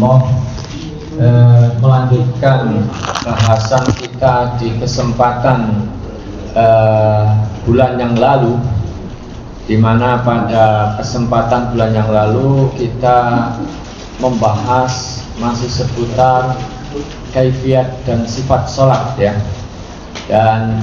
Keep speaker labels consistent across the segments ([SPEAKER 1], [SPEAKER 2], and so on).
[SPEAKER 1] warahmatullah. Melanjutkan bahasan kita di kesempatan bulan yang lalu, di mana pada kesempatan bulan yang lalu kita membahas masih seputar kaifiat dan sifat sholat ya. Dan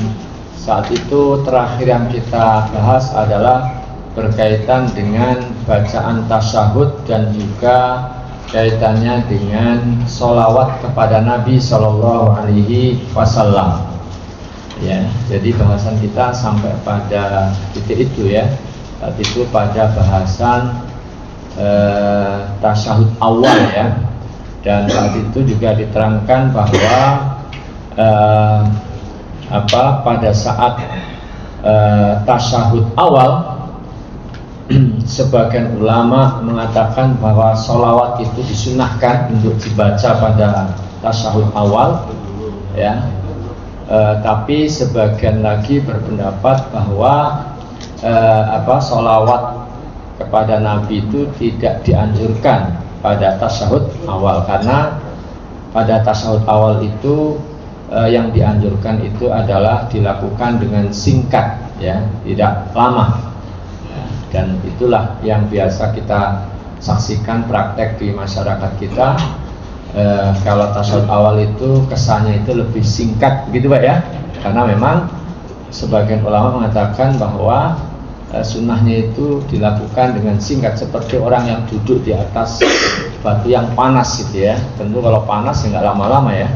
[SPEAKER 1] saat itu terakhir yang kita bahas adalah berkaitan dengan bacaan tasyahud dan juga kaitannya dengan sholawat kepada Nabi Shallallahu Alaihi Wasallam. Ya, jadi bahasan kita sampai pada titik itu ya. Saat itu pada bahasan tasyahud awal ya. Dan saat itu juga diterangkan bahwa pada saat tasyahud awal, sebagian ulama mengatakan bahwa sholawat itu disunahkan untuk dibaca pada tasyahud awal ya. Tapi sebagian lagi berpendapat bahwa sholawat kepada Nabi itu tidak dianjurkan pada tasyahud awal, karena pada tasyahud awal itu yang dianjurkan itu adalah dilakukan dengan singkat ya, tidak lama. Dan itulah yang biasa kita saksikan praktek di masyarakat kita. Kalau tasyahud awal itu kesannya itu lebih singkat begitu Pak ya, karena memang sebagian ulama mengatakan bahwa sunnahnya itu dilakukan dengan singkat, seperti orang yang duduk di atas batu yang panas gitu ya. Tentu kalau panas ya nggak lama-lama ya.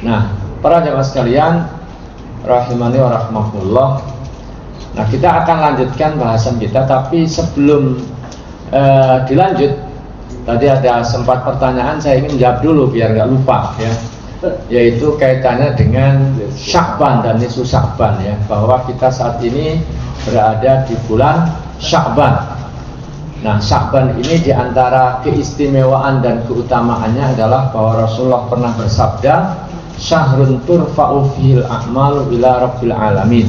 [SPEAKER 1] Nah, para jamaah sekalian rahimani wa rahmatullah, nah kita akan lanjutkan bahasan kita, tapi sebelum dilanjut, tadi ada sempat pertanyaan, saya ingin jawab dulu biar nggak lupa ya, yaitu kaitannya dengan Sya'ban dan nisfu Sya'ban ya, bahwa kita saat ini berada di bulan Sya'ban. Nah, Sya'ban ini diantara keistimewaan dan keutamaannya adalah bahwa Rasulullah pernah bersabda, syahrun turfa'u fihil a'malu ila rabbil alamin,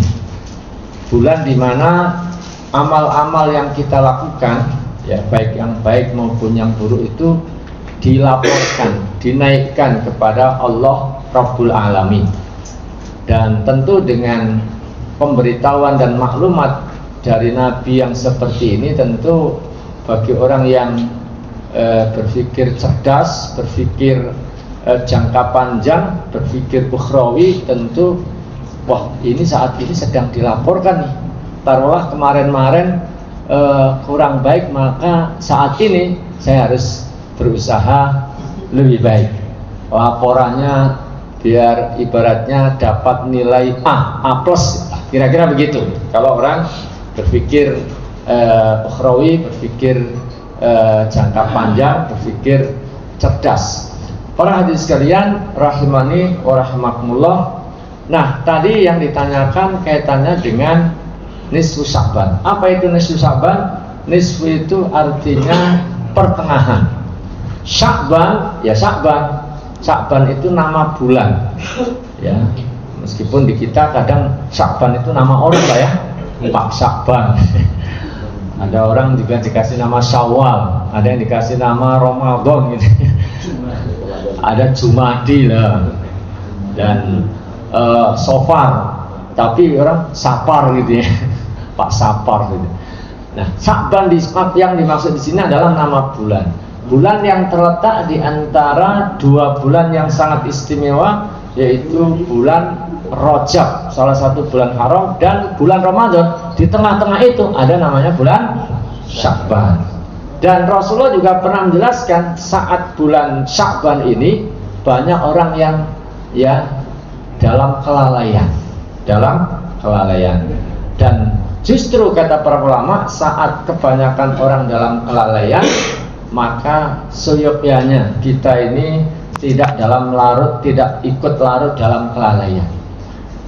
[SPEAKER 1] bulan di mana amal-amal yang kita lakukan ya, baik yang baik maupun yang buruk itu dilaporkan, dinaikkan kepada Allah Rabbul Alamin. Dan tentu dengan pemberitahuan dan maklumat dari Nabi yang seperti ini, tentu bagi orang yang berpikir cerdas, berpikir jangka panjang, berpikir ukhrawi, tentu wah, ini saat ini sedang dilaporkan nih. Taruhlah kemarin-kemarin kurang baik, maka saat ini saya harus berusaha lebih baik. Laporannya biar ibaratnya dapat nilai A plus, kira-kira begitu. Kalau orang berpikir ukhrawi, berpikir jangka panjang, berpikir cerdas. Para hadirin sekalian rahimani wa rahmakumullah. Nah, tadi yang ditanyakan kaitannya dengan nisfu Sya'ban. Apa itu nisfu Sya'ban? Nisfu itu artinya pertengahan. Sya'ban ya Sya'ban. Sya'ban itu nama bulan. Ya, meskipun di kita kadang Sya'ban itu nama orang Pak ya. Pak Sya'ban. Ada orang juga dikasih nama Syawal, ada yang dikasih nama Ramadan gitu. Ada Jumadi lah. Dan Sofar, tapi orang Sapar gitu ya, Pak Sapar gitu. Nah, Sya'ban yang dimaksud di sini adalah nama bulan. Bulan yang terletak di antara dua bulan yang sangat istimewa, yaitu bulan Rajab, salah satu bulan haram, dan bulan Ramadan. Di tengah-tengah itu ada namanya bulan Sya'ban. Dan Rasulullah juga pernah menjelaskan saat bulan Sya'ban ini banyak orang yang ya dalam kelalaian. Dan justru kata para ulama, saat kebanyakan orang dalam kelalaian, maka seyogyanya kita ini tidak ikut larut dalam kelalaian.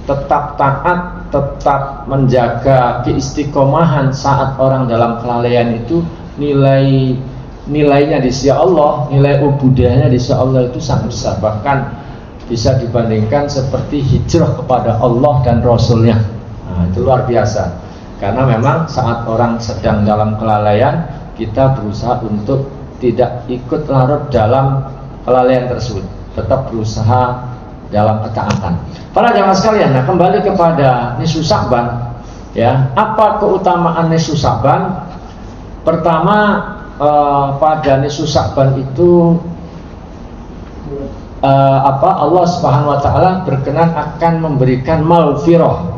[SPEAKER 1] Tetap taat, tetap menjaga keistiqomahan saat orang dalam kelalaian itu, nilainya di sisi Allah, nilai ubudiyahnya di sisi Allah itu sangat besar. Bahkan bisa dibandingkan seperti hijrah kepada Allah dan Rasulnya. Nah, itu luar biasa. Karena memang saat orang sedang dalam kelalaian, kita berusaha untuk tidak ikut larut dalam kelalaian tersebut, tetap berusaha dalam ketaatan. Para jamaah sekalian, nah kembali kepada nisfu Sya'ban, ya, apa keutamaan nisfu Sya'ban? Pertama, pada nisfu Sya'ban itu Allah Subhanahu wa taala berkenan akan memberikan maghfirah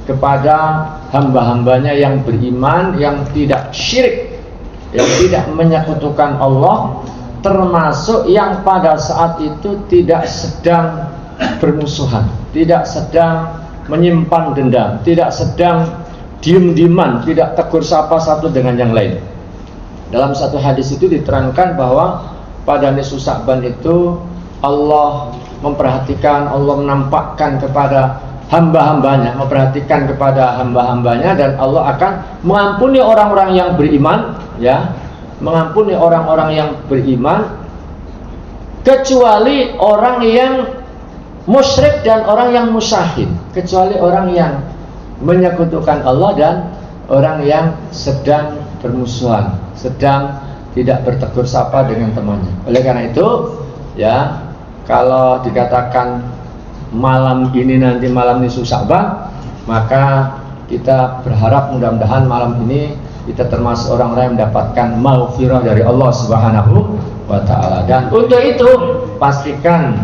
[SPEAKER 1] kepada hamba-hambanya yang beriman, yang tidak syirik, yang tidak menyekutukan Allah, termasuk yang pada saat itu tidak sedang bermusuhan, tidak sedang menyimpan dendam, tidak sedang diem-dieman, tidak tegur sapa satu dengan yang lain. Dalam satu hadis itu diterangkan bahwa pada nisfu Sya'ban itu Allah memperhatikan, Allah menampakkan kepada hamba-hambanya, memperhatikan kepada hamba-hambanya, dan Allah akan mengampuni orang-orang yang beriman, ya, mengampuni orang-orang yang beriman, kecuali orang yang musyrik dan orang yang musyahid, kecuali orang yang menyekutukan Allah dan orang yang sedang bermusuhan, sedang tidak bertegur sapa dengan temannya. Oleh karena itu, ya, kalau dikatakan malam ini nanti malam nisfu Sya'ban, maka kita berharap mudah-mudahan malam ini kita termasuk orang-orang yang mendapatkan maghfirah dari Allah Subhanahu wa taala. Dan untuk itu pastikan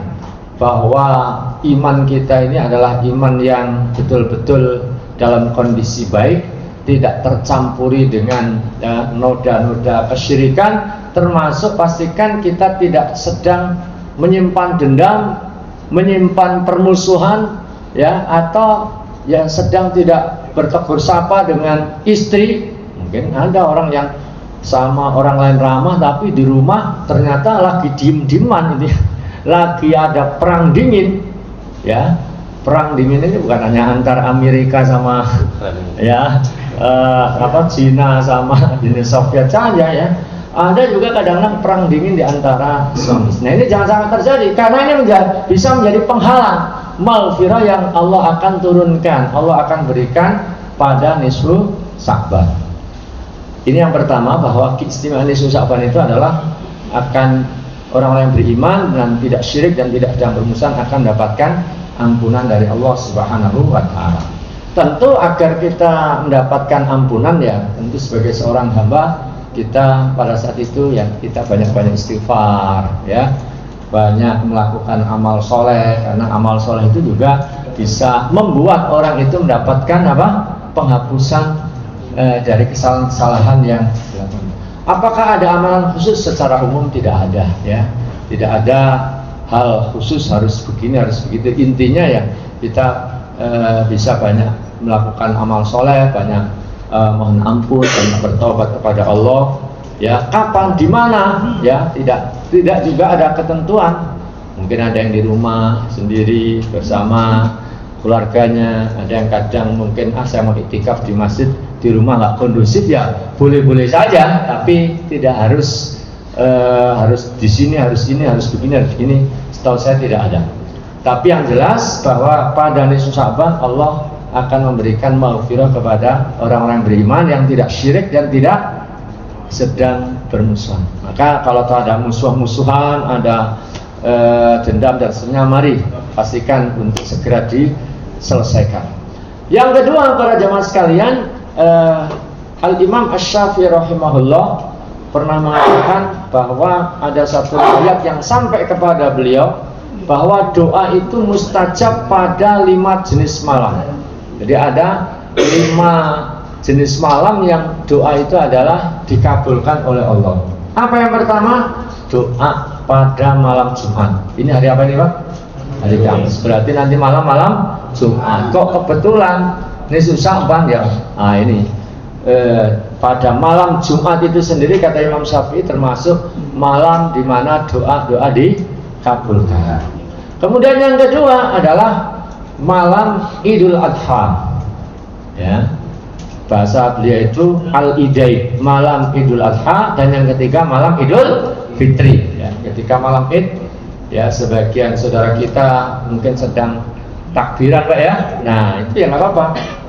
[SPEAKER 1] bahwa iman kita ini adalah iman yang betul-betul dalam kondisi baik, tidak tercampuri dengan noda-noda kesyirikan, termasuk pastikan kita tidak sedang menyimpan dendam, menyimpan permusuhan, ya, atau yang sedang tidak bertegur sapa dengan istri. Mungkin ada orang yang sama orang lain ramah, tapi di rumah ternyata lagi diem-dieman ini, lagi ada perang dingin, ya. Perang dingin ini bukan hanya antar Amerika sama ya Cina sama Uni Soviet saja, ya. Ada juga kadang-kadang perang dingin di antara suami. Nah, ini jangan sampai terjadi, karena ini bisa menjadi penghalang maghfirah yang Allah akan turunkan, Allah akan berikan pada nisfu Sya'ban. Ini yang pertama, bahwa keistimewaan nisfu Sya'ban itu adalah akan orang-orang yang beriman dan tidak syirik dan tidak sedang bermusuhan akan mendapatkan ampunan dari Allah Subhanahu wa taala. Tentu agar kita mendapatkan ampunan, ya, tentu sebagai seorang hamba kita pada saat itu, ya, kita banyak-banyak istighfar, ya, banyak melakukan amal soleh, karena amal soleh itu juga bisa membuat orang itu mendapatkan penghapusan dari kesalahan-kesalahan yang dilakukan. Apakah ada amalan khusus? Secara umum tidak ada, ya, tidak ada hal khusus harus begini harus begitu. Intinya, ya, kita bisa banyak melakukan amal soleh, banyak mohon ampun dan bertobat kepada Allah, ya. Kapan, di mana, ya, tidak juga ada ketentuan. Mungkin ada yang di rumah sendiri bersama keluarganya, ada yang kadang mungkin saya mau iktikaf di masjid, di rumah nggak kondusif, ya boleh-boleh saja, tapi tidak harus di sini, harus ini, harus begini, harus begini. Setahu saya tidak ada. Tapi yang jelas bahwa pada nisfu Sya'ban Allah akan memberikan maghfirah kepada orang-orang beriman yang tidak syirik dan tidak sedang bermusuhan. Maka kalau ada musuh-musuhan, ada dendam dan seterusnya, mari pastikan untuk segera diselesaikan. Yang kedua, para jamaah sekalian, Al-Imam Asy-Syafi'i rahimahullah pernah mengatakan bahwa ada satu riwayat yang sampai kepada beliau bahwa doa itu mustajab pada 5 jenis malam. Jadi ada 5 jenis malam yang doa itu adalah dikabulkan oleh Allah. Apa yang pertama? Doa pada malam Jumat. Ini hari apa ini, Pak? Hari Kamis. Berarti nanti malam-malam Jumat. Kok kebetulan nisfu Sya'ban, ya? Nah, ini pada malam Jumat itu sendiri, kata Imam Syafi'i, termasuk malam di mana doa-doa dikabulkan. Kemudian yang kedua adalah malam Idul Adha, ya. Bahasa beliau itu Al-Idaid, malam Idul Adha. Dan yang ketiga malam Idul Fitri, ya. Ketika malam Id, ya, sebagian saudara kita mungkin sedang takbiran, Pak, ya. Nah, itu ya nggak apa-apa,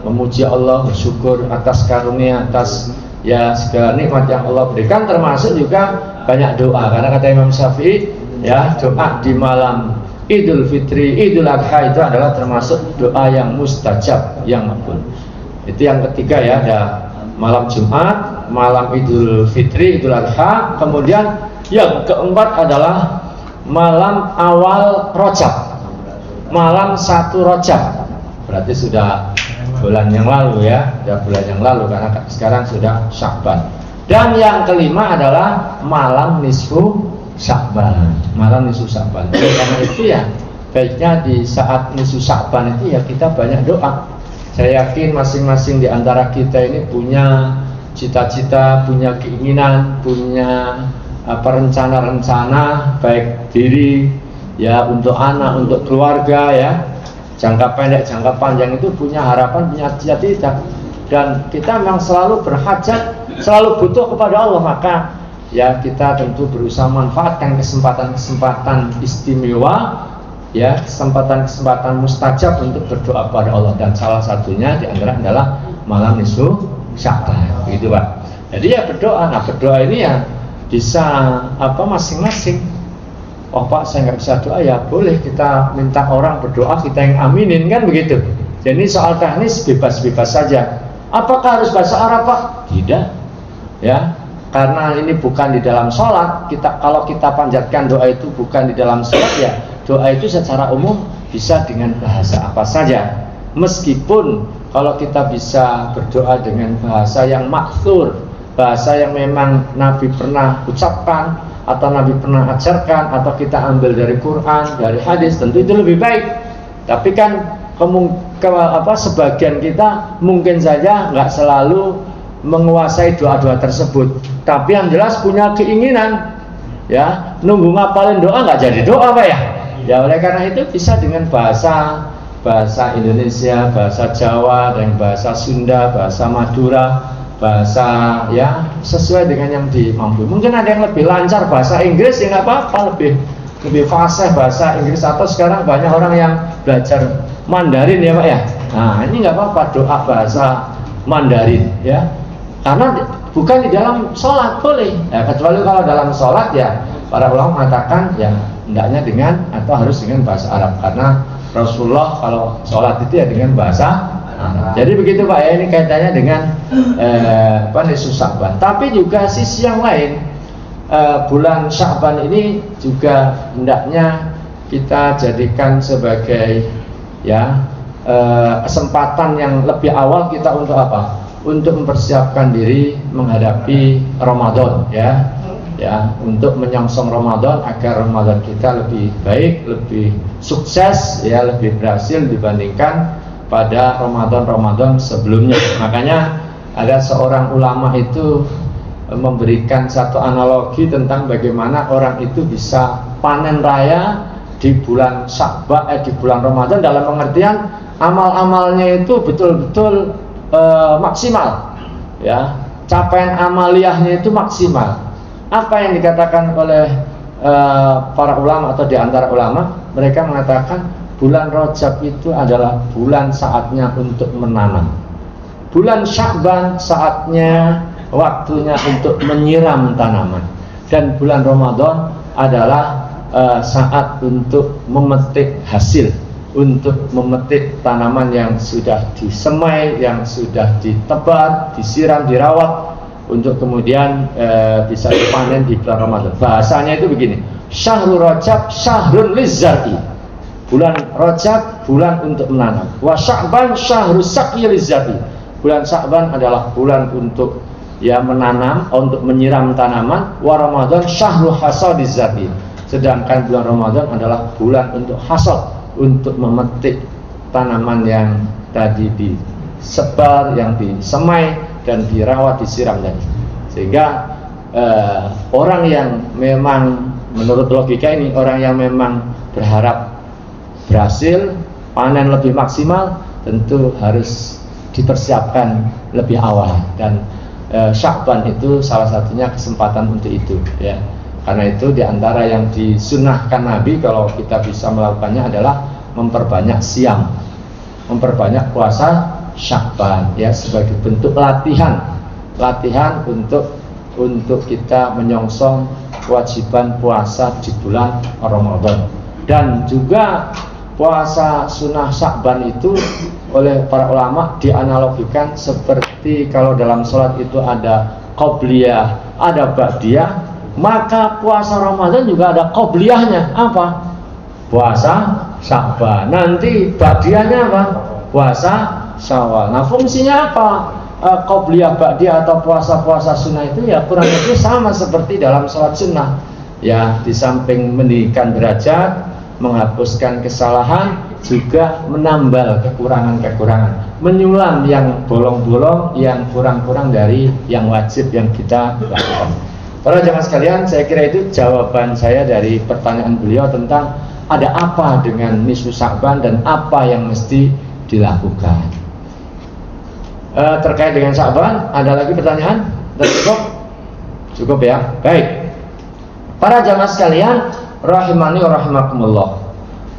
[SPEAKER 1] memuji Allah, bersyukur atas karunia, atas ya segala nikmat yang Allah berikan, termasuk juga banyak doa. Karena kata Imam Syafi'i, ya doa di malam Idul Fitri, Idul Adha itu adalah termasuk doa yang mustajab, yang makbul. Itu yang ketiga ya, ada malam Jumat, malam Idul Fitri, Idul Adha. Kemudian yang keempat adalah malam awal Rajab, malam 1 Rajab. Berarti sudah bulan yang lalu ya, sudah bulan yang lalu, karena sekarang sudah Sya'ban. Dan yang kelima adalah malam nisfu Sya'ban, malam nisfu Sya'ban. Karena itu ya baiknya di saat nisfu Sya'ban itu ya kita banyak doa. Saya yakin masing-masing di antara kita ini punya cita-cita, punya keinginan, punya rencana-rencana baik diri ya, untuk anak, untuk keluarga ya, jangka pendek, jangka panjang itu punya harapan, punya cita-cita, dan kita memang selalu berhajat, selalu butuh kepada Allah. Maka ya kita tentu berusaha manfaatkan kesempatan-kesempatan istimewa ya, kesempatan-kesempatan mustajab untuk berdoa kepada Allah, dan salah satunya di antara adalah malam nisfu Sya'ban, gitu Pak. Jadi ya berdoa. Nah berdoa ini ya bisa masing-masing. Oh Pak, saya nggak bisa doa, ya boleh kita minta orang berdoa, kita yang aminin, kan begitu. Jadi soal teknis bebas-bebas saja. Apakah harus bahasa Arab Pak? Tidak ya, karena ini bukan di dalam sholat. Kalau kita panjatkan doa itu bukan di dalam sholat, ya doa itu secara umum bisa dengan bahasa apa saja. Meskipun kalau kita bisa berdoa dengan bahasa yang maksur, bahasa yang memang Nabi pernah ucapkan atau Nabi pernah ajarkan, atau kita ambil dari Quran, dari hadis, tentu itu lebih baik. Tapi kan sebagian kita mungkin saja nggak selalu menguasai doa-doa tersebut, tapi yang jelas punya keinginan ya, nunggu ngapalin doa nggak jadi doa Pak ya. Ya oleh karena itu bisa dengan bahasa Indonesia, bahasa Jawa, dan bahasa Sunda, bahasa Madura, bahasa ya sesuai dengan yang dimampu. Mungkin ada yang lebih lancar bahasa Inggris, ya nggak apa-apa, lebih fasih bahasa Inggris, atau sekarang banyak orang yang belajar Mandarin ya Pak ya. Nah ini nggak apa-apa, doa bahasa Mandarin ya, karena bukan di dalam sholat, boleh ya, kecuali kalau dalam sholat ya para ulama mengatakan ya hendaknya dengan atau harus dengan bahasa Arab, karena Rasulullah kalau sholat itu ya dengan bahasa Arab. Jadi begitu Pak ya, ini kaitannya dengan nisfu Sya'ban. Tapi juga sisi yang lain, bulan Sya'ban ini juga hendaknya kita jadikan sebagai ya kesempatan yang lebih awal kita untuk apa? Untuk mempersiapkan diri menghadapi Ramadan ya, untuk menyongsong Ramadan agar Ramadan kita lebih baik, lebih sukses ya, lebih berhasil dibandingkan pada Ramadan sebelumnya. Makanya ada seorang ulama itu memberikan satu analogi tentang bagaimana orang itu bisa panen raya di bulan Sya'ban, di bulan Ramadan, dalam pengertian amal-amalnya itu betul-betul maksimal ya, capaian amaliyahnya itu maksimal. Apa yang dikatakan oleh para ulama atau di antara ulama, mereka mengatakan bulan Rajab itu adalah bulan saatnya untuk menanam. Bulan Sya'ban saatnya, waktunya untuk menyiram tanaman. Dan bulan Ramadan adalah saat untuk memetik hasil, untuk memetik tanaman yang sudah disemai, yang sudah ditebar, disiram, dirawat, untuk kemudian bisa dipanen di bulan Ramadan. Bahasanya itu begini, Syahrul Rajab syahrun lizzar'i, bulan Rajab bulan untuk menanam. Wa Sya'ban syahrul saqyi lizzar'i, bulan Sya'ban adalah bulan untuk ya menanam, untuk menyiram tanaman. Wa Ramadan syahrul hasadiz zar'i, sedangkan bulan Ramadan adalah bulan untuk hasad, untuk memetik tanaman yang tadi disebar, yang disemai dan dirawat, disiram tadi. Sehingga orang yang memang menurut logika ini, orang yang memang berharap berhasil panen lebih maksimal, tentu harus dipersiapkan lebih awal. Dan Sya'ban itu salah satunya kesempatan untuk itu ya. Karena itu diantara yang disunnahkan Nabi kalau kita bisa melakukannya adalah memperbanyak siam, memperbanyak puasa Sya'ban ya, sebagai bentuk latihan latihan untuk kita menyongsong kewajiban puasa di bulan Ramadan. Dan juga puasa sunnah Sya'ban itu oleh para ulama dianalogikan seperti kalau dalam sholat itu ada qobliyah, ada ba'diyah, maka puasa Ramadan juga ada qobliyahnya. Apa? Puasa Sya'ban. Nanti ba'diyahnya apa? Puasa Syawal. Nah, fungsinya apa? Qobliyah, ba'diyah atau puasa-puasa sunnah itu ya kurang lebih sama seperti dalam sholat sunnah. Ya, di samping meninggikan derajat, menghapuskan kesalahan, juga menambal kekurangan-kekurangan, menyulam yang bolong-bolong, yang kurang-kurang dari yang wajib yang kita lakukan. Para jemaah sekalian, saya kira itu jawaban saya dari pertanyaan beliau tentang ada apa dengan nisfu Sya'ban dan apa yang mesti dilakukan. Terkait dengan Sya'ban, ada lagi pertanyaan? Cukup? Cukup ya? Baik. Para jamaah sekalian, rahimani wa rahimakumullah.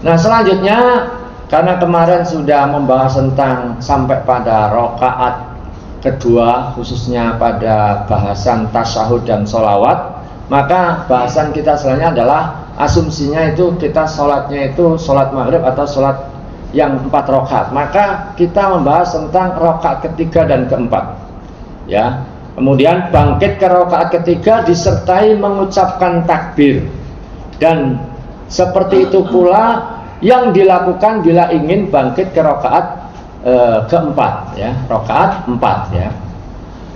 [SPEAKER 1] Nah, selanjutnya, karena kemarin sudah membahas tentang sampai pada rakaat kedua, khususnya pada bahasan tasyahud dan sholawat, maka bahasan kita selanjutnya adalah asumsinya itu kita sholatnya itu sholat maghrib atau sholat yang 4 rakaat. Maka kita membahas tentang rakaat ketiga dan keempat. Ya. Kemudian bangkit ke rakaat ketiga disertai mengucapkan takbir. Dan seperti itu pula yang dilakukan bila ingin bangkit ke rakaat keempat, ya, rakaat 4, ya.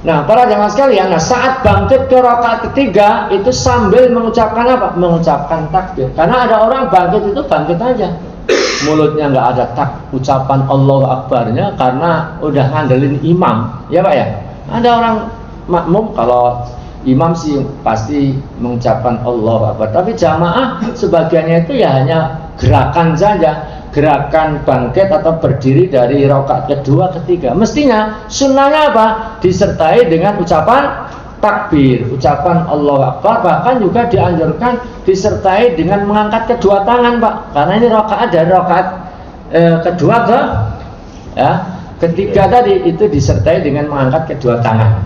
[SPEAKER 1] Nah, para jamaah sekalian, saat bangkit ke rakaat ketiga itu sambil mengucapkan apa? Mengucapkan takbir. Karena ada orang bangkit itu bangkit aja, mulutnya nggak ada ucapan Allahu Akbarnya karena udah ngandelin imam, ya Pak ya. Ada orang makmum kalau imam sih pasti mengucapkan Allahu Akbar, tapi jamaah sebagiannya itu ya hanya gerakan saja, gerakan bangkit atau berdiri dari rakaat kedua ketiga. Mestinya sunnahnya apa? Disertai dengan ucapan takbir, ucapan Allahu Akbar, bahkan juga dianjurkan disertai dengan mengangkat kedua tangan, Pak. Karena ini rakaat dari rakaat kedua ke ketiga tadi itu disertai dengan mengangkat kedua tangan.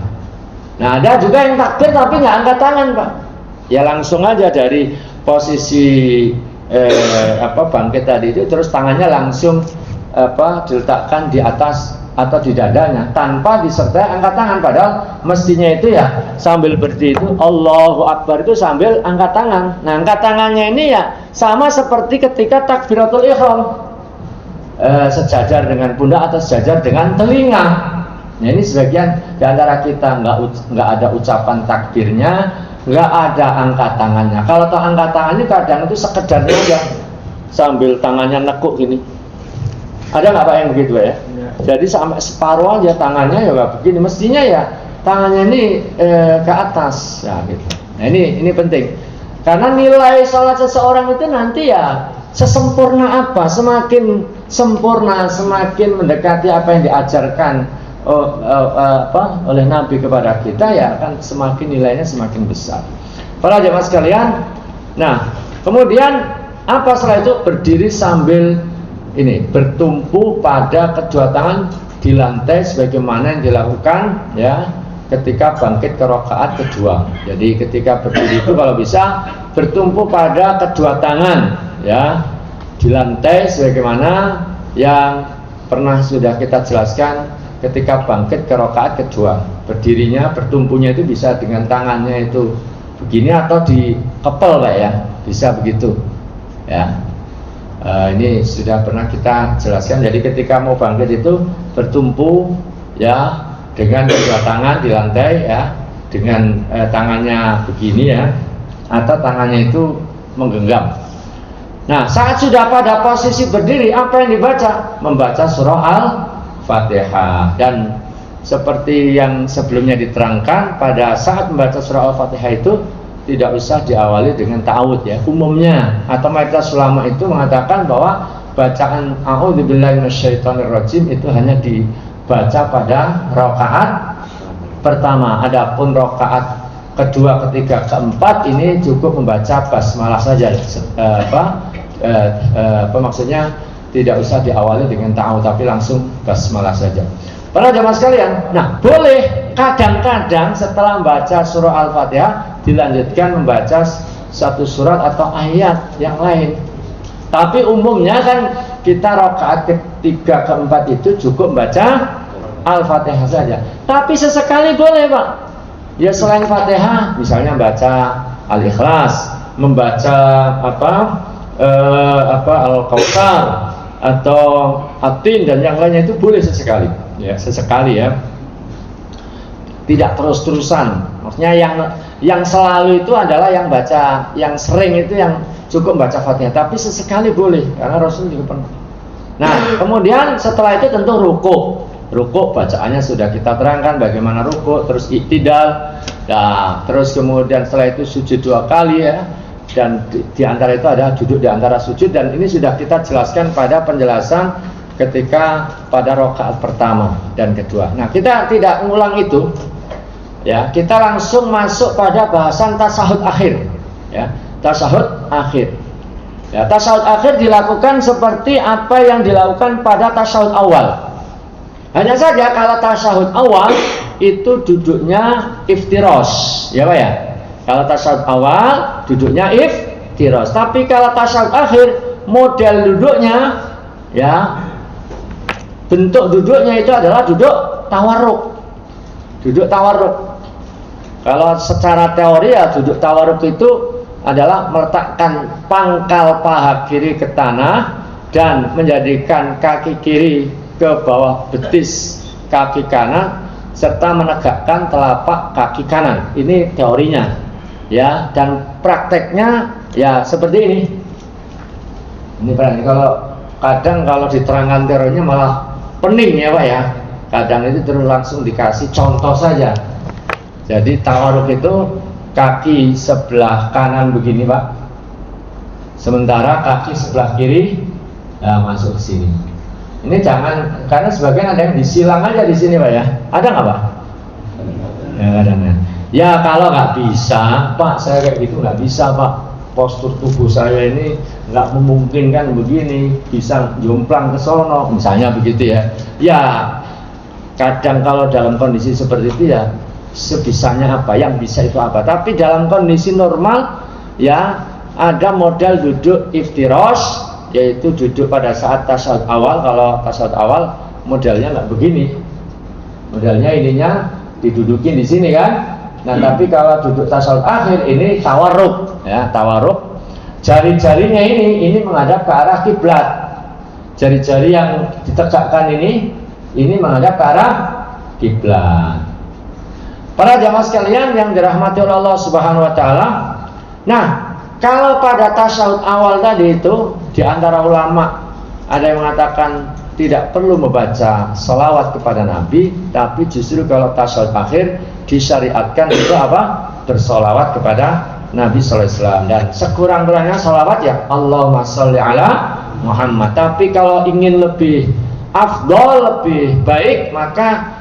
[SPEAKER 1] Nah, ada juga yang takbir tapi nggak angkat tangan, Pak. Ya langsung aja dari posisi bangkit tadi itu terus tangannya langsung diletakkan di atas atau di dadanya tanpa disertai angkat tangan, padahal mestinya itu ya sambil berdiri itu Allahu Akbar itu sambil angkat tangan. Nah, angkat tangannya ini ya sama seperti ketika takbiratul ihram, sejajar dengan pundak atau sejajar dengan telinga. Nah, ini sebagian di antara kita nggak ada ucapan takbirnya, nggak ada angkat tangannya. Kalau toh angkat tangannya kadang itu sekedarnya aja sambil tangannya nekuk gini. Ada nggak Pak yang begitu ya? Jadi sampai separuh aja tangannya ya nggak begini. Mestinya ya tangannya ini ke atas ya gitu. Nah ini penting karena nilai sholat seseorang itu nanti ya sesempurna apa, semakin sempurna, semakin mendekati apa yang diajarkan oleh Nabi kepada kita ya kan semakin nilainya semakin besar. Para jemaah sekalian, nah kemudian apa setelah itu berdiri sambil ini bertumpu pada kedua tangan di lantai sebagaimana yang dilakukan ya ketika bangkit ke rakaat kedua. Jadi ketika berdiri itu kalau bisa bertumpu pada kedua tangan ya di lantai sebagaimana yang pernah sudah kita jelaskan ketika bangkit ke rakaat kedua. Berdirinya bertumpunya itu bisa dengan tangannya itu begini atau dikepel Pak ya, bisa begitu ya. Ini sudah pernah kita jelaskan. Jadi ketika mau bangkit itu bertumpu ya dengan kedua tangan di lantai ya, dengan tangannya begini ya, atau tangannya itu menggenggam. Nah, saat sudah pada posisi berdiri, apa yang dibaca? Membaca surah Al-Fatihah. Dan seperti yang sebelumnya diterangkan, pada saat membaca surah Al-Fatihah itu tidak usah diawali dengan ta'awudz ya. Umumnya atau mayoritas ulama itu mengatakan bahwa bacaan a'udzubillahi minasyaitonirrajim itu hanya dibaca pada rakaat pertama. Adapun rakaat kedua, ketiga, keempat ini cukup membaca basmalah saja. Maksudnya tidak usah diawali dengan ta'awudz tapi langsung basmalah saja. Para jamaah sekalian, nah boleh kadang-kadang setelah membaca surah Al-Fatihah dilanjutkan membaca satu surat atau ayat yang lain. Tapi umumnya kan kita rakaat ketiga keempat itu cukup membaca Al-Fatihah saja. Tapi sesekali boleh Pak. Ya selain Fatihah, misalnya baca Al-Ikhlas, membaca Al-Kautsar atau At-Tin dan yang lainnya itu boleh sesekali. Ya sesekali ya. Tidak terus-terusan. Maksudnya yang selalu itu adalah yang baca, yang sering itu yang cukup baca Fatihah. Tapi sesekali boleh karena Rasul juga pernah. Nah, kemudian setelah itu tentu ruku. Ruku bacaannya sudah kita terangkan bagaimana ruku, terus iktidal. Nah, terus kemudian setelah itu sujud 2 kali ya. Dan di antara itu ada duduk di antara sujud, dan ini sudah kita jelaskan pada penjelasan ketika pada rakaat pertama dan kedua. Nah, kita tidak mengulang itu. Ya, kita langsung masuk pada bahasan tasahud akhir. Ya, tasahud akhir. Ya, tasahud akhir dilakukan seperti apa yang dilakukan pada tasahud awal. Hanya saja kalau tasahud awal itu duduknya iftirosh, ya Pak ya. Kalau tasahud awal duduknya iftirosh. Tapi kalau tasahud akhir model duduknya, ya, bentuk duduknya itu adalah duduk tawarruk. Duduk tawarruk. Kalau secara teori ya duduk tawarruk itu adalah meletakkan pangkal paha kiri ke tanah dan menjadikan kaki kiri ke bawah betis kaki kanan serta menegakkan telapak kaki kanan. Ini teorinya, ya, dan prakteknya ya seperti ini. Ini berarti kalau diterangkan teorinya malah pening ya Pak ya. Kadang itu terus langsung dikasih contoh saja. Jadi tawarruk itu kaki sebelah kanan begini Pak, sementara kaki sebelah kiri masuk ke sini. Ini jangan, karena sebagian ada yang disilang aja di sini Pak ya. Ada nggak Pak? Ya kadang. Ya kalau nggak bisa Pak, saya kayak gitu nggak bisa Pak. Postur tubuh saya ini nggak memungkinkan begini, bisa jomplang ke sono, misalnya begitu ya. Ya kadang kalau dalam kondisi seperti itu ya sebisanya apa, yang bisa itu apa. Tapi dalam kondisi normal ya ada model duduk iftirosh, yaitu duduk pada saat tasawuf awal. Kalau tasawuf awal modelnya nggak begini, modelnya ininya didudukin di sini kan. Nah tapi kalau duduk tasawuf akhir ini tawarruk, ya tawarruk. Jari-jarinya ini menghadap ke arah kiblat. Jari-jari yang ditegakkan ini menghadap ke arah kiblat. Para jamaah sekalian yang dirahmati oleh Allah Subhanahu wa taala. Nah, kalau pada tasawuf awal tadi itu di antara ulama ada yang mengatakan tidak perlu membaca salawat kepada Nabi, tapi justru kalau tasawuf akhir disyariatkan itu apa? Bersolawat kepada Nabi sallallahu alaihi wasallam, dan sekurang-kurangnya salawat ya Allahumma sholli ala Muhammad. Tapi kalau ingin lebih afdol, lebih baik, maka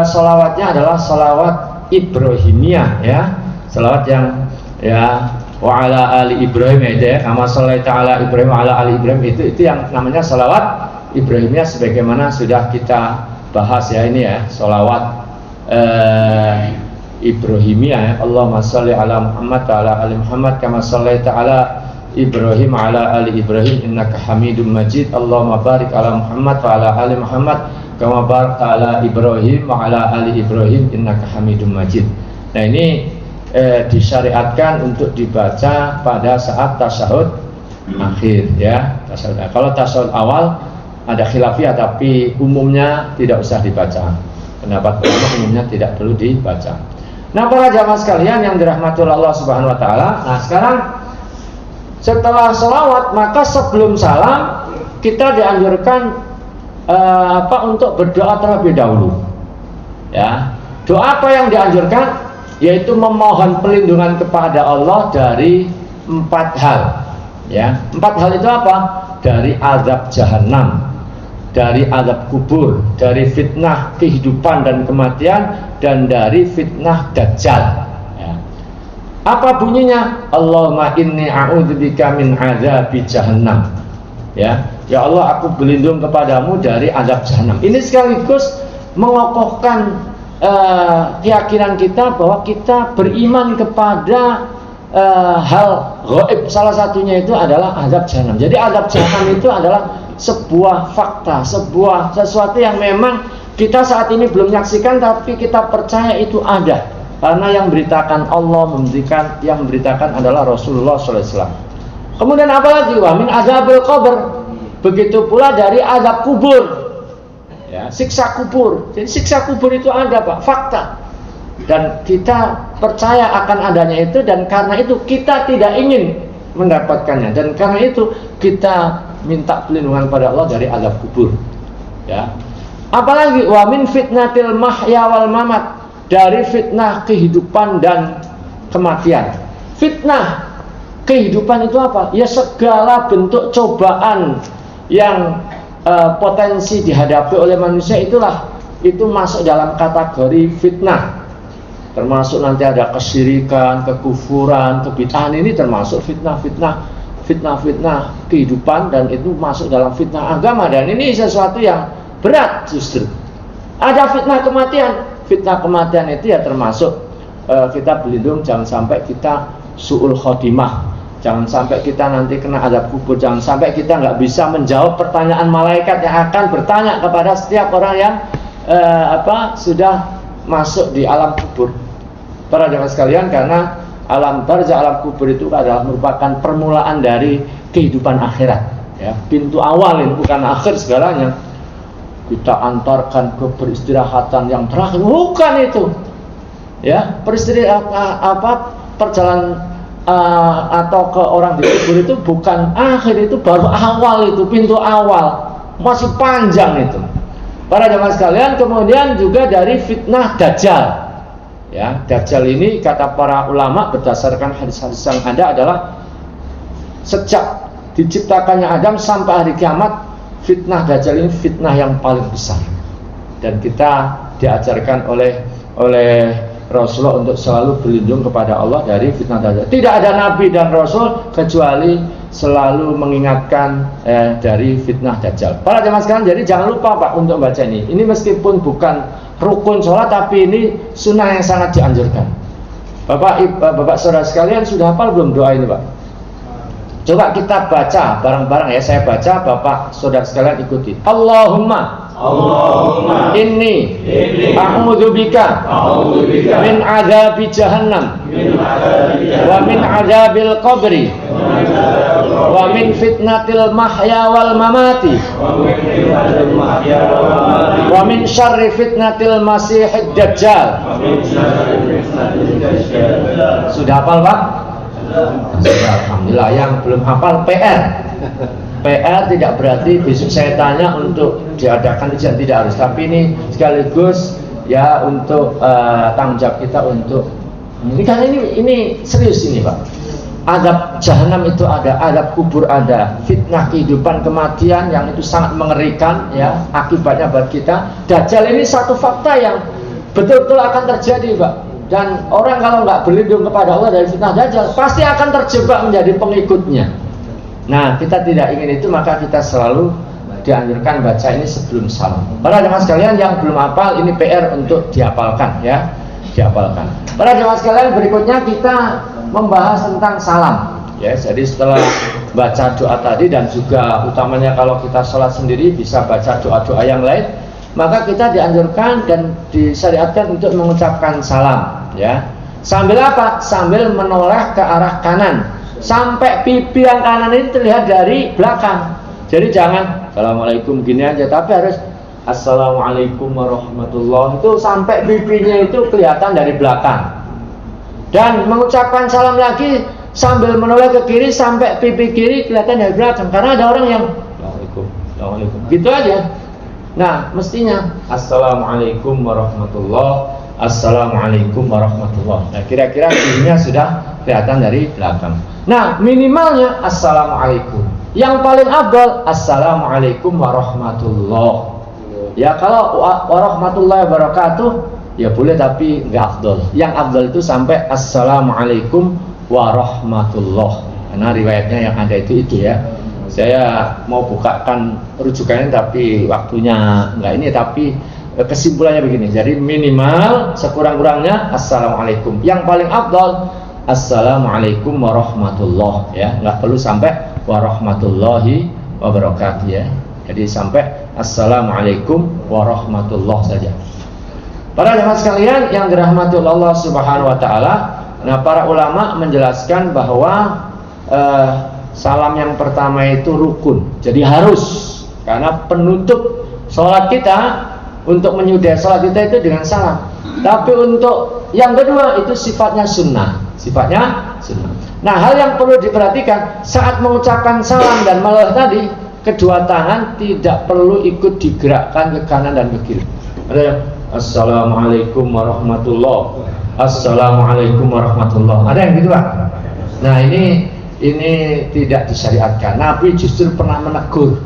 [SPEAKER 1] salawatnya adalah salawat Ibrahimiyah ya, salawat yang ya wa ala ali Ibrahim ya, kama shallaita ala Ibrahim wa ala ali Ibrahim, itu yang namanya salawat Ibrahimiyah sebagaimana sudah kita bahas ya ini ya, salawat Ibrahimiyah ya. Allahumma shalli ala Muhammad wa ala ali Muhammad kama shallaita ala Ibrahim wa ala ali Ibrahim innaka Hamidum Majid. Allahumma barik ala Muhammad wa ala ali Muhammad kama barakta ala Ibrahim wa ala ali Ibrahim innaka Hamidum Majid. Nah ini disyariatkan untuk dibaca pada saat tasyahud akhir ya. Kalau tasyahud awal ada khilafiyah, tapi umumnya tidak usah dibaca. Pendapat ulama umumnya tidak perlu dibaca. Nah para jamaah sekalian yang dirahmati Allah Subhanahu wa taala. Nah sekarang setelah sholawat, maka sebelum salam kita dianjurkan untuk berdoa terlebih dahulu. Ya, doa apa yang dianjurkan? Yaitu memohon perlindungan kepada Allah dari 4 hal. Ya, 4 hal itu apa? Dari azab jahanam, dari azab kubur, dari fitnah kehidupan dan kematian, dan dari fitnah dajjal. Ya. Apa bunyinya? Allahumma inni a'udzubika min azabi jahannam. Ya Allah, aku berlindung kepadamu dari azab jahanam. Ini sekaligus
[SPEAKER 2] mengokohkan keyakinan kita bahwa kita beriman kepada hal gaib. Salah satunya itu adalah azab jahanam. Jadi azab jahanam itu adalah sebuah fakta, sesuatu yang memang kita saat ini belum menyaksikan, tapi kita percaya itu ada. Karena yang memberitakan Allah, yang memberitakan adalah Rasulullah SAW. Kemudian apalagi? Wa min azabil qabr. Begitu pula dari azab kubur. Ya, siksa kubur. Jadi siksa kubur itu ada, Pak, fakta. Dan kita percaya akan adanya itu, dan karena itu kita tidak ingin mendapatkannya, dan karena itu kita minta perlindungan pada Allah dari azab kubur. Ya. Apalagi wa min fitnatil mahya wal mamat, dari fitnah kehidupan dan kematian. Fitnah kehidupan itu apa? Ya segala bentuk cobaan yang potensi dihadapi oleh manusia, itu masuk dalam kategori fitnah. Termasuk nanti ada kesyirikan, kekufuran, kebid'ahan, ini termasuk fitnah kehidupan, dan itu masuk dalam fitnah agama, dan ini sesuatu yang berat justru. Ada fitnah kematian. Fitnah kematian itu ya termasuk kita berlindung jangan sampai kita su'ul khotimah, jangan sampai kita nanti kena azab kubur, jangan sampai kita nggak bisa menjawab pertanyaan malaikat yang akan bertanya kepada setiap orang yang sudah masuk di alam kubur. Para jemaah sekalian, karena alam barzah, alam kubur itu adalah merupakan permulaan dari kehidupan akhirat. Ya, pintu awal ini, bukan akhir segalanya. Kita antarkan ke peristirahatan yang terakhir, bukan itu. Ya, perjalanan atau ke orang di kubur itu bukan akhir, itu baru awal, itu pintu awal, masih panjang itu. Para jemaah sekalian, kemudian juga dari fitnah dajjal. Ya, dajjal ini kata para ulama berdasarkan hadis-hadis yang ada adalah sejak diciptakannya Adam sampai hari kiamat, fitnah dajjal ini fitnah yang paling besar. Dan kita diajarkan oleh Rasulullah untuk selalu berlindung kepada Allah dari fitnah dajjal. Tidak ada nabi dan rasul kecuali selalu mengingatkan dari fitnah dajjal. Para jemaah sekalian, jadi jangan lupa, Pak, untuk baca ini. Ini meskipun bukan rukun sholat, tapi ini sunnah yang sangat dianjurkan. Bapak saudara sekalian, sudah hafal belum doa ini, Pak? Coba kita baca bareng-bareng ya. Saya baca, Bapak saudara sekalian ikuti. Allahumma inni a'udzubika min adzabi jahannam wa min adzabil qabri wa min fitnatil mahya wal mamati wa min syarri fitnatil masihid dajjal. Sudah hafal, Pak? Alhamdulillah. Yang belum hafal PR tidak berarti besok saya tanya untuk diadakan ujian, tidak harus, tapi ini sekaligus ya untuk tanggung jawab kita untuk ini, karena ini serius ini, Pak. Azab jahanam itu ada, azab kubur ada, fitnah kehidupan kematian yang itu sangat mengerikan ya akibatnya buat kita. Dajjal ini satu fakta yang betul-betul akan terjadi, Pak. Dan orang kalau nggak berlindung kepada Allah dari fitnah dajjal, pasti akan terjebak menjadi pengikutnya. Nah, kita tidak ingin itu, maka kita selalu dianjurkan baca ini sebelum salam. Para jemaah sekalian yang belum hafal, ini PR untuk dihafalkan ya, dihafalkan. Para jemaah sekalian, berikutnya kita membahas tentang salam. Ya, jadi setelah baca doa tadi dan juga utamanya kalau kita sholat sendiri bisa baca doa-doa yang lain, maka kita dianjurkan dan disyariatkan untuk mengucapkan salam. Ya, sambil apa? Sambil menoleh ke arah kanan. Sampai pipi yang kanan ini terlihat dari belakang. Jadi jangan assalamualaikum gini aja, tapi harus assalamualaikum warahmatullahi, itu sampai pipinya itu kelihatan dari belakang. Dan mengucapkan salam lagi sambil menoleh ke kiri sampai pipi kiri kelihatan dari belakang. Karena ada orang yang assalamualaikum gitu aja. Nah, mestinya assalamualaikum warahmatullahi, assalamualaikum warahmatullahi. Nah, kira-kira kirinya sudah kelihatan dari belakang. Nah, minimalnya assalamualaikum. Yang paling afdal assalamualaikum warahmatullahi. Ya, kalau warahmatullahi wabarakatuh ya boleh, tapi nggak afdal. Yang afdal itu sampai assalamualaikum warahmatullahi. Karena riwayatnya yang ada itu ya. Saya mau bukakan rujukannya tapi waktunya nggak ini, tapi kesimpulannya begini. Jadi minimal sekurang-kurangnya assalamualaikum. Yang paling afdal assalamualaikum warahmatullah, ya, nggak perlu sampai warahmatullahi wabarakatuh, ya. Jadi sampai assalamualaikum warahmatullah saja. Para jemaah sekalian yang dirahmati Allah Subhanahu wa taala, nah para ulama menjelaskan bahwa salam yang pertama itu rukun. Jadi harus, karena penutup sholat kita, untuk menyudahi sholat kita itu dengan salam. Tapi untuk yang kedua itu sifatnya sunnah. Nah, hal yang perlu diperhatikan saat mengucapkan salam dan melawat tadi, kedua tangan tidak perlu ikut digerakkan ke kanan dan ke kiri. Ada yang assalamualaikum warahmatullah, assalamualaikum warahmatullah. Ada yang gitu, Pak? Nah, ini tidak disyariatkan. Nabi justru pernah menegur.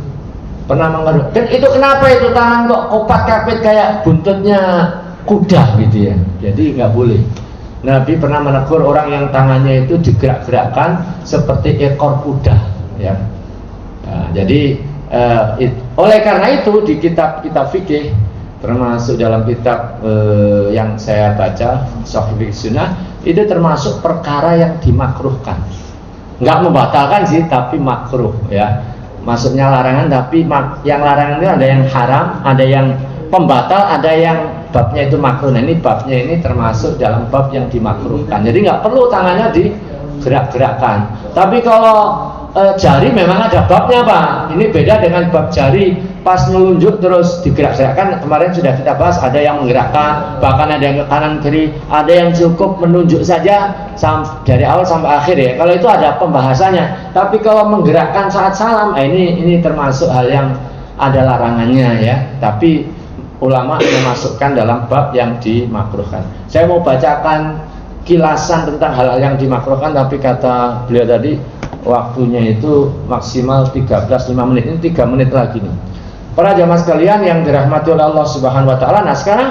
[SPEAKER 2] Dan itu kenapa itu tangan kok kopat-kapit kayak buntutnya kuda gitu ya. Jadi nggak boleh. Nabi pernah menegur orang yang tangannya itu digerak-gerakkan seperti ekor kuda, ya. Nah, jadi oleh karena itu di kitab-kitab fikih, termasuk dalam kitab yang saya baca Sahih Sunnah, itu termasuk perkara yang dimakruhkan. Nggak membatalkan sih, tapi makruh, ya. Maksudnya larangan, tapi yang larangan itu ada yang haram, ada yang pembatal, ada yang babnya itu makruh. Nah, ini babnya ini termasuk dalam bab yang dimakruhkan. Jadi nggak perlu tangannya digerak-gerakkan. Tapi kalau jari memang ada babnya, Pak. Ini beda dengan bab jari pas ngelunjuk terus digerak-gerakkan. Kemarin sudah kita bahas, ada yang menggerakkan, bahkan ada yang ke kanan kiri, ada yang cukup menunjuk saja dari awal sampai akhir, ya. Kalau itu ada pembahasannya. Tapi kalau menggerakkan saat salam, ini termasuk hal yang ada larangannya, ya. Tapi ulama memasukkan dalam bab yang dimakruhkan. Saya mau bacakan kilasan tentang hal-hal yang dimakruhkan, tapi kata beliau tadi waktunya itu maksimal 13-5 menit. Ini 3 menit lagi nih. Para jamaah sekalian yang dirahmati oleh Allah Subhanahu wa taala. Nah, sekarang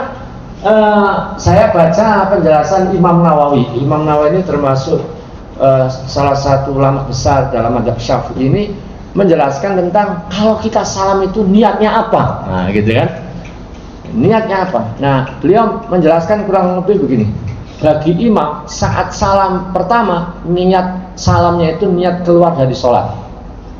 [SPEAKER 2] saya baca penjelasan Imam Nawawi. Imam Nawawi ini termasuk salah satu ulama besar dalam mazhab Syafi'i, ini menjelaskan tentang kalau kita salam itu niatnya apa. Nah, gitu kan. Niatnya apa? Nah, beliau menjelaskan kurang lebih begini. Bagi imam saat salam pertama, niat salamnya itu niat keluar dari sholat,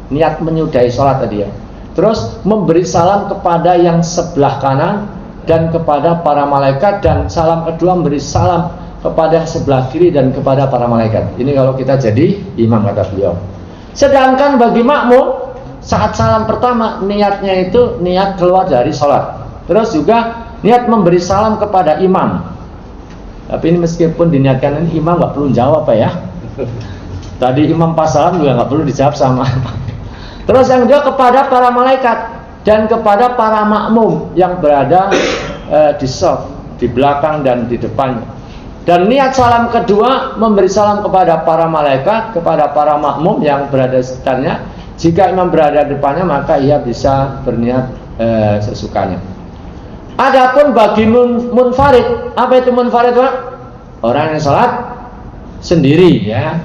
[SPEAKER 2] niat menyudahi sholat tadi, ya. Terus memberi salam kepada yang sebelah kanan dan kepada para malaikat, dan salam kedua memberi salam kepada sebelah kiri dan kepada para malaikat. Ini kalau kita jadi imam, kata beliau. Sedangkan bagi makmum saat salam pertama niatnya itu niat keluar dari sholat, terus juga niat memberi salam kepada imam. Tapi ini meskipun diniatkan ini imam nggak perlu jawab, Pak, ya. Tadi imam pas salam juga nggak perlu dijawab sama. Terus yang kedua kepada para malaikat dan kepada para makmum yang berada di shaf, di belakang dan di depannya. Dan niat salam kedua memberi salam kepada para malaikat, kepada para makmum yang berada di sekitarnya. Jika imam berada di depannya, maka ia bisa berniat sesukanya. Adapun bagi munfarid, apa itu munfarid, Pak? Orang yang sholat sendiri, ya.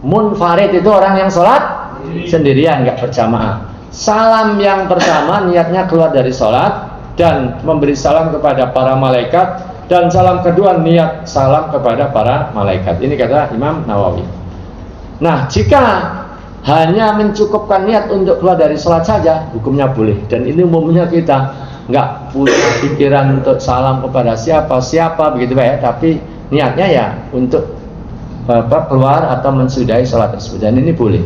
[SPEAKER 2] Munfarid itu orang yang sholat sendirian, nggak berjamaah. Salam yang pertama niatnya keluar dari sholat dan memberi salam kepada para malaikat, dan salam kedua niat salam kepada para malaikat. Ini kata Imam Nawawi. Nah, jika hanya mencukupkan niat untuk keluar dari sholat saja, hukumnya boleh. Dan ini umumnya kita nggak punya pikiran untuk salam kepada siapa begitu, Pak, ya. Tapi niatnya ya untuk keluar atau mensudahi sholat tersebut, dan ini boleh.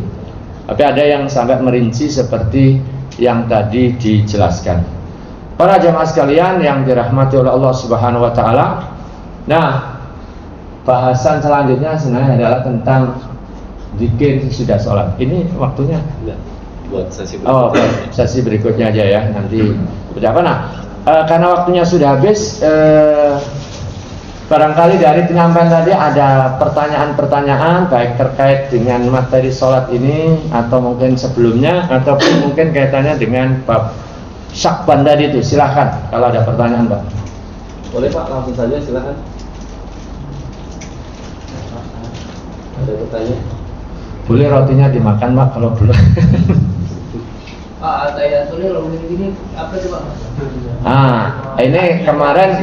[SPEAKER 2] Tapi ada yang sampai merinci seperti yang tadi dijelaskan. Para jamaah sekalian yang dirahmati oleh Allah Subhanahu wa taala. Nah, bahasan selanjutnya sebenarnya adalah tentang zikir sesudah sholat. Ini waktunya buat sesi berikutnya. Sesi berikutnya aja, ya. Nanti berapa? Nah, karena waktunya sudah habis, barangkali dari penyampaian tadi ada pertanyaan-pertanyaan baik terkait dengan materi sholat ini, atau mungkin sebelumnya, ataupun mungkin kaitannya dengan bab Syakban tadi itu. Silahkan kalau ada pertanyaan, Pak.
[SPEAKER 3] Boleh, Pak, langsung saja, silahkan. Ada pertanyaan?
[SPEAKER 2] Boleh rotinya dimakan, Pak, kalau belum.
[SPEAKER 4] Pak Atayatul ini apa coba?
[SPEAKER 2] Ini kemarin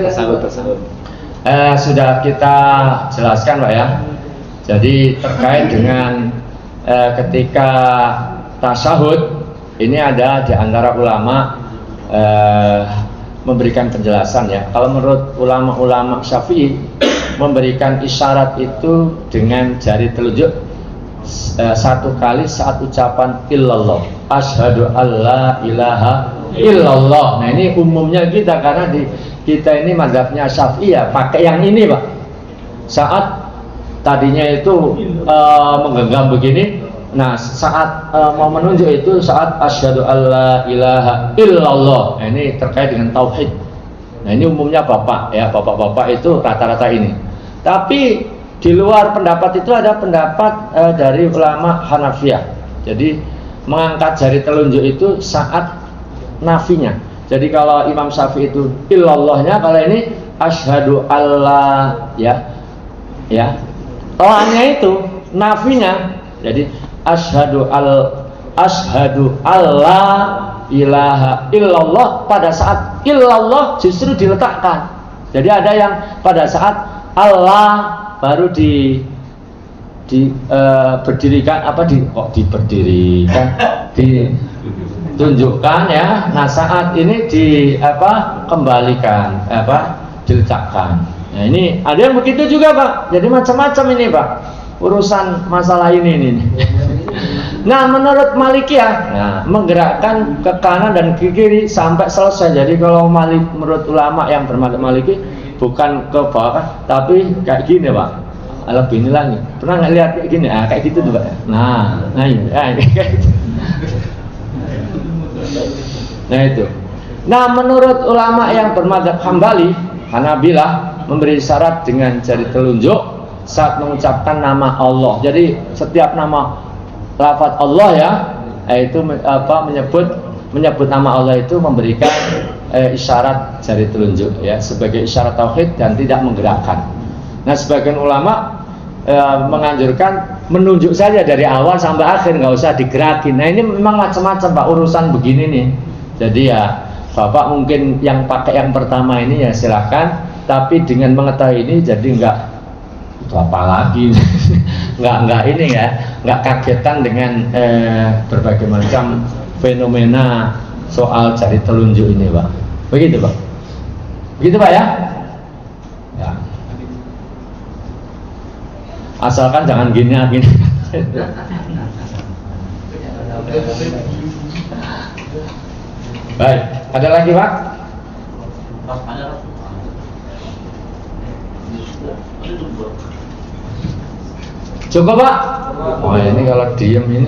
[SPEAKER 2] sudah kita jelaskan Pak ya. Jadi terkait dengan ketika tasyahud ini ada di antara ulama memberikan penjelasan ya. Kalau menurut ulama-ulama Syafi'i memberikan isyarat itu dengan jari telunjuk satu kali saat ucapan illallah, asyhadu alla ilaha illallah. Nah ini umumnya kita karena kita ini mazhabnya Syafi'i ya pakai yang ini Pak. Saat tadinya itu menggenggam begini, nah saat mau menunjuk itu saat asyhadu alla ilaha illallah. Nah ini terkait dengan tauhid. Nah ini umumnya bapak ya, bapak-bapak itu rata-rata ini. Tapi di luar pendapat itu ada pendapat dari ulama Hanafiyah. Jadi mengangkat jari telunjuk itu saat nafinya. Jadi kalau Imam Syafi'i itu illallahnya, kalau ini asyhadu alla ya. Tohnya itu nafinya. Jadi asyhadu alla ilaha illallah, pada saat illallah justru diletakkan. Jadi ada yang pada saat Allah baru berdirikan ditunjukkan ya. Nah saat ini kembalikan diletakkan. Nah ini ada yang begitu juga Pak. Jadi macam-macam ini Pak urusan masalah ini. Nah menurut Malikiyah menggerakkan ke kanan dan ke kiri sampai selesai. Jadi kalau menurut ulama yang bermadzhab Maliki bukan ke bawah tapi kayak gini Pak, lebih ini lagi. Pernah nggak lihat kayak gini? Kayak gitu tuh Pak. Nah ini kayak gitu. Nah itu. Nah menurut ulama yang bermadzhab Hambali, Hanabilah, memberi syarat dengan jari telunjuk saat mengucapkan nama Allah. Jadi setiap nama lafaz Allah ya, itu menyebut nama Allah itu memberikan isyarat jari telunjuk ya sebagai isyarat tauhid dan tidak menggerakkan. Nah sebagian ulama menganjurkan menunjuk saja dari awal sampai akhir, nggak usah digerakin. Nah ini memang macam-macam Pak urusan begini nih. Jadi ya Bapak mungkin yang pakai yang pertama ini ya silahkan, tapi dengan mengetahui ini jadi nggak itu apa lagi nggak ini ya, nggak kagetan dengan berbagai macam fenomena soal jari telunjuk ini Pak. Begitu Pak. Begitu Pak ya. Asalkan jangan gini. Baik, ada lagi Pak? Cukup Pak? Oh ini kalau diem ini.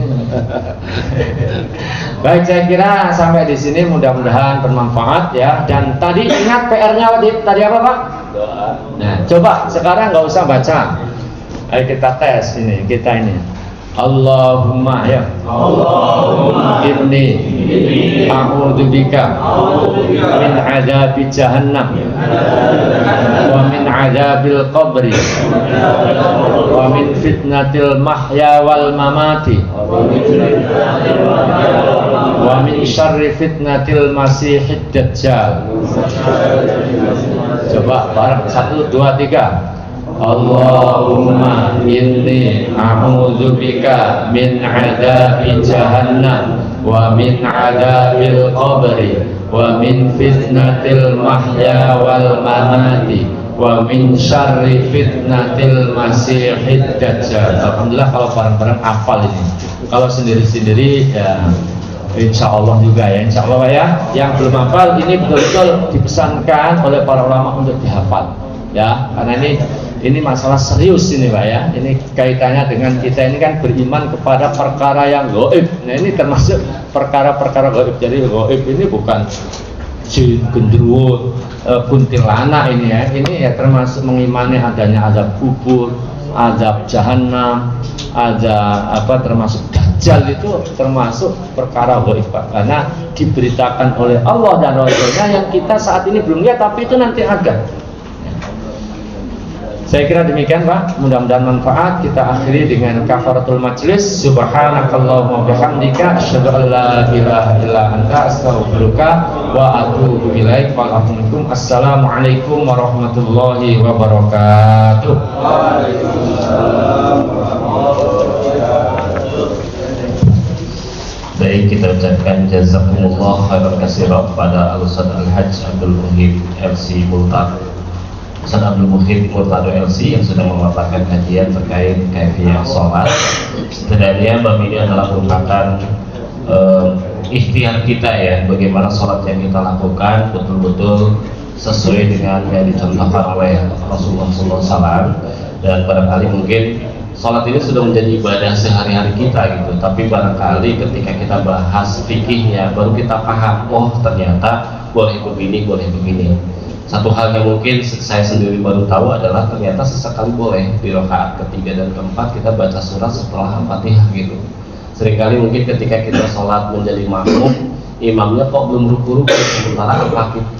[SPEAKER 2] Baik, saya kira sampai di sini mudah-mudahan bermanfaat ya. Dan tadi ingat PR-nya tadi apa Pak? Doa. Nah, coba sekarang nggak usah baca. Ayo kita tes ini, kita ini. Allahumma ya. Allahumma inni a'udzubika min adzabi jahannam wa min adzabil qabri wa min fitnatil mahya wal mamati wa min syarri fitnatil masihid dajjal. Coba bareng 1 2 3. Allahumma inni a'udzubika min adzabi jahannam wa min adzabil qabri wa min fitnatil mahya wal mamati wa min syarri fitnatil masihid dajjal. Alhamdulillah kalau bareng-bareng hafal ini. Kalau sendiri-sendiri ya insya Allah juga ya, insya Allah ya. Yang belum hafal ini betul-betul dipesankan oleh para ulama untuk dihafal ya, karena ini masalah serius ini Pak ya. Ini kaitannya dengan kita ini kan beriman kepada perkara yang gaib. Nah ini termasuk perkara-perkara gaib. Jadi gaib ini bukan jin, genderuwo, kuntilanak ini ya. Ini ya termasuk mengimani adanya azab kubur, azab jahanam, ada termasuk dajjal, itu termasuk perkara gaib Pak. Karena diberitakan oleh Allah dan Rasulnya yang kita saat ini belum lihat, tapi itu nanti ada. Saya kira demikian Pak, mudah-mudahan manfaat. Kita akhiri dengan kafaratul majlis. Subhanakallahumma bihamdika asyhadu an la ilaha illa anta astaghfiruka wa atubu ilaik. Assalamualaikum warahmatullahi wabarakatuh.
[SPEAKER 3] Baik, kita ucapkan jazakumullah khairan katsiran pada Al-Ustaz Al-Hajj Abdul Muhib LC Multad, Ustaz Abdul Muhib Murtado LC yang sudah memaparkan kajian terkait kaifiah sholat. Sebenarnya bab ini adalah merupakan ikhtiar kita ya, bagaimana sholat yang kita lakukan betul-betul sesuai dengan yang dicontohkan oleh Rasulullah SAW. Dan barangkali mungkin sholat ini sudah menjadi ibadah sehari-hari kita gitu, tapi barangkali ketika kita bahas fikihnya baru kita paham, oh ternyata boleh begini, boleh begini. Satu hal yang mungkin saya sendiri baru tahu adalah ternyata sesekali boleh di rakaat ketiga dan keempat kita baca surat setelah Al-Fatihah gitu. Seringkali mungkin ketika kita sholat menjadi makmum, imamnya kok belum ruku-ruku sementara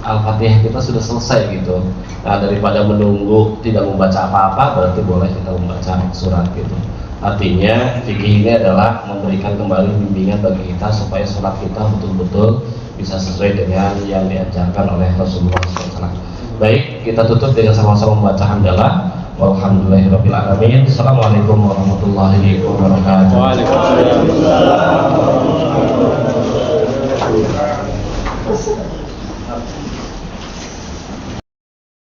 [SPEAKER 3] Al-Fatihah kita sudah selesai gitu. Nah, daripada menunggu tidak membaca apa-apa, berarti boleh kita membaca surat gitu. Artinya fikih ini adalah memberikan kembali bimbingan bagi kita supaya sholat kita betul-betul bisa sesuai dengan yang diajarkan oleh Rasulullah SAW. Baik, kita tutup dengan sama-sama membaca hamdalah. Walhamdulillahirabbil alamin. Assalamualaikum warahmatullahi wabarakatuh.
[SPEAKER 2] Waalaikumsalam.